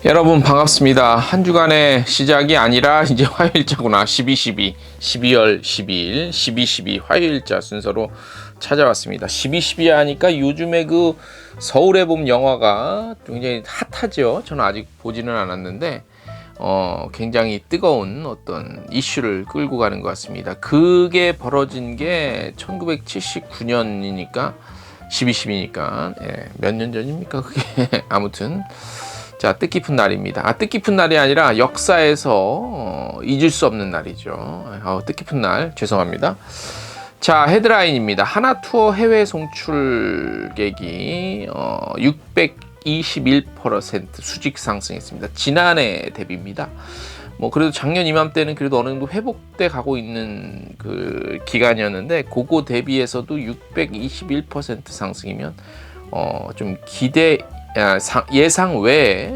여러분 반갑습니다. 한 주간의 시작이 아니라 이제 화요일자구나. 12월 12일 12 화요일자 순서로 찾아왔습니다. 12 하니까 요즘에 그 서울에 봄 영화가 굉장히 핫하죠. 저는 아직 보지는 않았는데 굉장히 뜨거운 어떤 이슈를 끌고 가는 것 같습니다. 그게 벌어진 게 1979년이니까 12.12니까 몇 년 전입니까 그게. 아무튼 자, 뜻깊은 날입니다. 뜻깊은 날이 아니라 역사에서 잊을 수 없는 날이죠. 뜻깊은 날, 죄송합니다. 자, 헤드라인입니다. 하나투어 해외 송출객이 621% 수직 상승했습니다. 지난해 대비입니다. 그래도 작년 이맘때는 그래도 어느 정도 회복돼 가고 있는 그 기간이었는데 그거 대비해서도 621% 상승이면 좀 예상 외의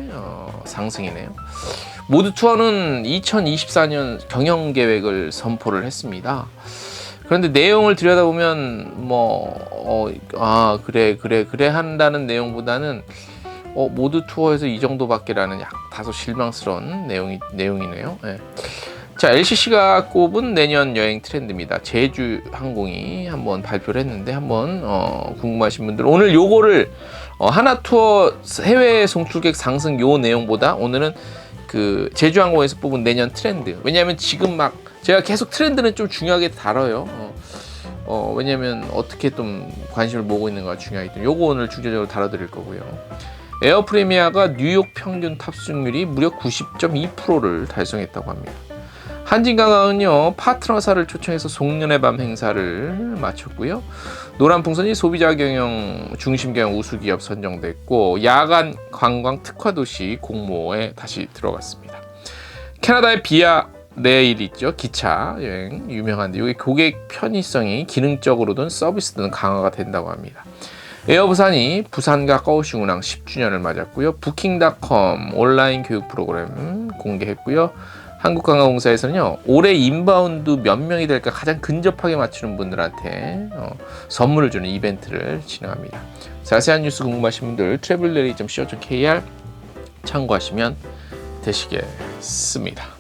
상승이네요. 모두 투어는 2024년 경영 계획을 선포를 했습니다. 그런데 내용을 들여다보면 그래 한다는 내용보다는 모두 투어에서 이 정도밖에라는 다소 실망스러운 내용이네요. 네. 자, LCC가 꼽은 내년 여행 트렌드입니다. 제주항공이 한번 발표를 했는데 한번 궁금하신 분들 오늘 요거를 하나투어 해외 송출객 상승 요 내용보다 오늘은 그 제주항공에서 뽑은 내년 트렌드. 왜냐하면 지금 막 제가 계속 트렌드는 좀 중요하게 다뤄요. 왜냐하면 어떻게 좀 관심을 모으고 있는가 중요하기 때문에 요거 오늘 중점적으로 다뤄드릴 거고요. 에어 프리미어가 뉴욕 평균 탑승률이 무려 90.2%를 달성했다고 합니다. 한진관광은요 파트너사를 초청해서 송년회 밤 행사를 마쳤고요. 노란풍선이 소비자 경영 중심 경영 우수 기업 선정됐고 야간 관광 특화 도시 공모에 다시 들어갔습니다. 캐나다의 비아 레일 있죠, 기차 여행 유명한데 이게 고객 편의성이 기능적으로든 서비스든 강화가 된다고 합니다. 에어부산이 부산과 서울시 운항 10주년을 맞았고요. 부킹닷컴 온라인 교육 프로그램 공개했고요. 한국관광공사에서는요 올해 인바운드 몇 명이 될까 가장 근접하게 맞추는 분들한테 선물을 주는 이벤트를 진행합니다. 자세한 뉴스 궁금하신 분들 traveldaily.co.kr 참고하시면 되시겠습니다.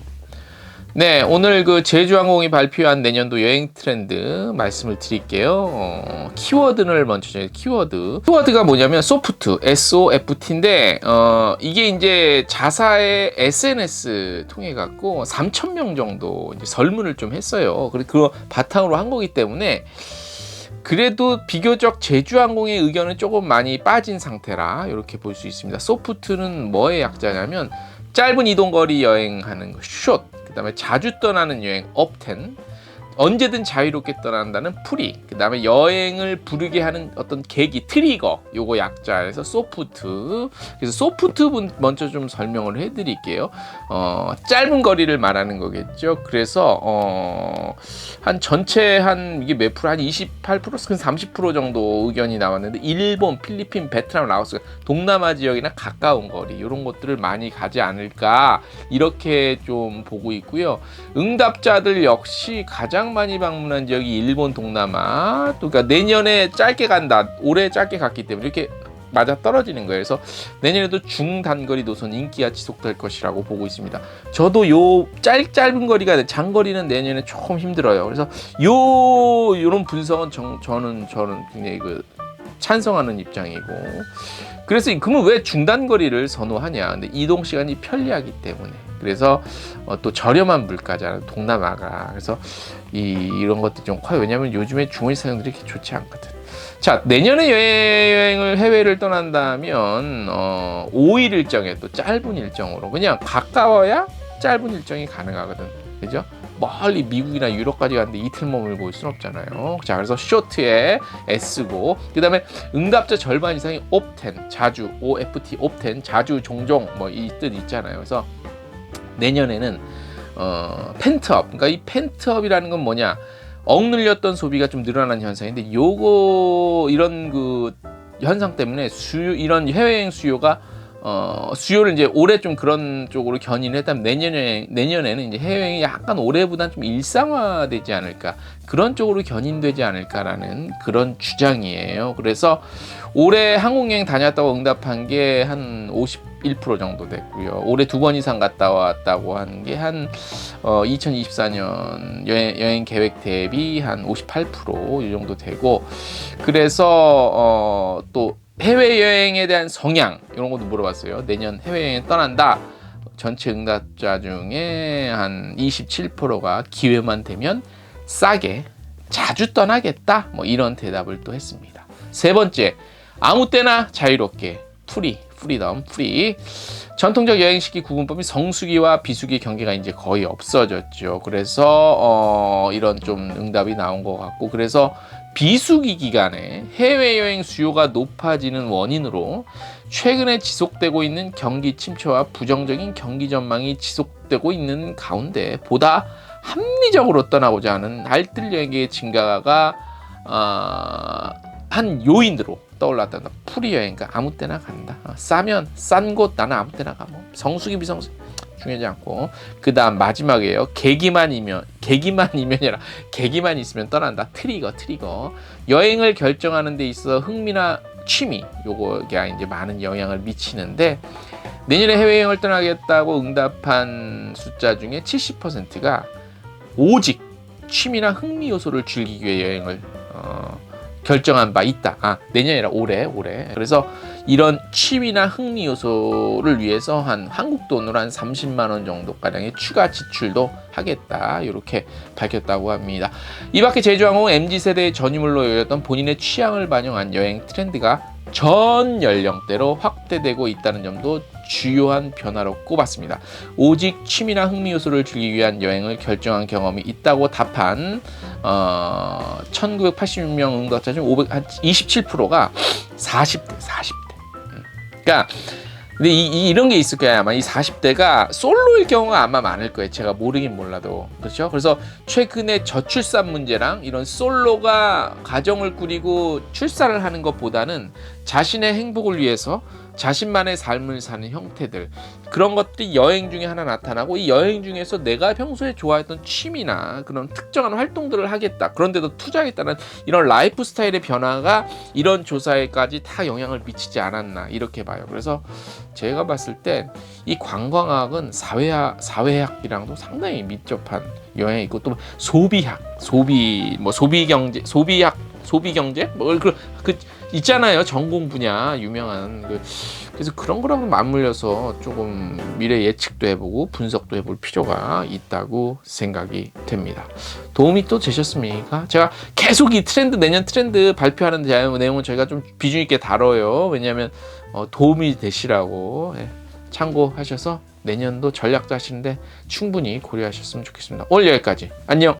네, 오늘 그 제주항공이 발표한 내년도 여행 트렌드 말씀을 드릴게요. 키워드를 먼저 정해요. 키워드가 뭐냐면 소프트, SOFT인데 이게 이제 자사의 SNS 통해 갖고 3,000명 정도 이제 설문을 좀 했어요. 그거 바탕으로 한 거기 때문에 그래도 비교적 제주항공의 의견은 조금 많이 빠진 상태라 이렇게 볼 수 있습니다. 소프트는 뭐의 약자냐면 짧은 이동거리 여행하는 거, 숏. 그다음에 자주 떠나는 여행, 업텐. 언제든 자유롭게 떠난다는 프리. 그다음에 여행을 부르게 하는 어떤 계기, 트리거. 요거 약자에서 소프트. 그래서 소프트 먼저 좀 설명을 해드릴게요. 짧은 거리를 말하는 거겠죠. 그래서 한 전체 이게 몇 프로? 한 28%, 30% 정도 의견이 나왔는데 일본, 필리핀, 베트남, 라오스, 동남아 지역이나 가까운 거리 이런 것들을 많이 가지 않을까 이렇게 좀 보고 있고요. 응답자들 역시 가장 많이 방문한 지역이 일본, 동남아. 그러니까 내년에 짧게 간다. 올해 짧게 갔기 때문에 이렇게 맞아 떨어지는 거예요. 그래서 내년에도 중단거리 노선 인기가 지속될 것이라고 보고 있습니다. 저도 요 짧은 거리가 장거리는 내년에 조금 힘들어요. 그래서 요런 분석은 저는 굉장히 찬성하는 입장이고. 그래서 그러면 왜 중단거리를 선호하냐? 근데 이동 시간이 편리하기 때문에. 그래서 또 저렴한 물가잖아요, 동남아가. 그래서 이런 것도 좀 커요. 왜냐하면 요즘에 중원지 사정들이 그렇게 좋지 않거든. 자, 내년에 여행을 해외를 떠난다면 5일 일정에 또 짧은 일정으로 그냥 가까워야 짧은 일정이 가능하거든. 그죠? 멀리 미국이나 유럽까지 가는데 이틀 머물고 올 수는 없잖아요. 자, 그래서 쇼트에 S고, 그 다음에 응답자 절반 이상이 옵텐, 자주, OFT, 옵텐, 자주, 종종, 이 뜻 있잖아요. 그래서 내년에는 펜트업, 그러니까 이 펜트업이라는 건 뭐냐? 억눌렸던 소비가 좀 늘어난 현상인데 이런 그 현상 때문에 이런 해외여행 수요가 수요를 이제 올해 좀 그런 쪽으로 견인을 했다면 내년에는 이제 해외여행이 약간 올해보다는 좀 일상화되지 않을까, 그런 쪽으로 견인되지 않을까라는 그런 주장이에요. 그래서 올해 항공여행 다녔다고 응답한 게 한 51% 정도 됐고요. 올해 2번 이상 갔다 왔다고 하는 게 한 2024년 여행 계획 대비 한 58% 이 정도 되고, 그래서 또 해외여행에 대한 성향 이런 것도 물어봤어요. 내년 해외여행 떠난다. 전체 응답자 중에 한 27%가 기회만 되면 싸게 자주 떠나겠다, 뭐 이런 대답을 또 했습니다. 세 번째, 아무 때나 자유롭게 프리덤. 전통적 여행시기 구분법이 성수기와 비수기 경계가 이제 거의 없어졌죠. 그래서 이런 좀 응답이 나온 것 같고, 그래서 비수기 기간에 해외여행 수요가 높아지는 원인으로 최근에 지속되고 있는 경기 침체와 부정적인 경기 전망이 지속되고 있는 가운데 보다 합리적으로 떠나고자 하는 알뜰 여행의 증가가 한 요인으로 떠올랐다. 프리 여행, 그러니까 아무 때나 간다. 싸면 싼 곳 나는 아무 때나 가. 뭐 성수기 비성수기 중요하지 않고, 그 다음 마지막이에요. 계기만이면이라 계기만 있으면 떠난다. 트리거. 여행을 결정하는 데 있어 흥미나 취미 요거가 이제 많은 영향을 미치는데, 내년에 해외여행을 떠나겠다고 응답한 숫자 중에 70%가 오직 취미나 흥미 요소를 즐기기 위해 여행을 결정한 바 있다. 내년이 아니라 올해. 그래서 이런 취미나 흥미 요소를 위해서 한 한국 돈으로 한 30만 원 정도가량의 추가 지출도 하겠다, 이렇게 밝혔다고 합니다. 이 밖에 제주항공은 MZ세대의 전유물로 여겼던 본인의 취향을 반영한 여행 트렌드가 전 연령대로 확대되고 있다는 점도 주요한 변화로 꼽았습니다. 오직 취미나 흥미 요소를 즐기기 위한 여행을 결정한 경험이 있다고 답한 1986명 응답자 중 27%가 40대. 그러니까 근데 이런 게 있을 거야. 아마 이 40대가 솔로일 경우가 아마 많을 거예요. 제가 모르긴 몰라도. 그렇죠? 그래서 최근에 저출산 문제랑 이런 솔로가 가정을 꾸리고 출산을 하는 것보다는 자신의 행복을 위해서 자신만의 삶을 사는 형태들, 그런 것들이 여행 중에 하나 나타나고, 이 여행 중에서 내가 평소에 좋아했던 취미나 그런 특정한 활동들을 하겠다, 그런데도 투자하겠다는 이런 라이프 스타일의 변화가 이런 조사에까지 다 영향을 미치지 않았나, 이렇게 봐요. 그래서 제가 봤을 때 이 관광학은 사회학이랑도 상당히 밀접한 영향이 있고, 또 소비학, 소비경제 그 있잖아요, 전공 분야 유명한 그래서 그런 거랑 맞물려서 조금 미래 예측도 해보고 분석도 해볼 필요가 있다고 생각이 됩니다. 도움이 또 되셨습니까? 제가 계속 이 내년 트렌드 발표하는 내용은 저희가 좀 비중 있게 다뤄요. 왜냐하면 도움이 되시라고 참고하셔서 내년도 전략 짜시는데 충분히 고려하셨으면 좋겠습니다. 오늘 여기까지. 안녕.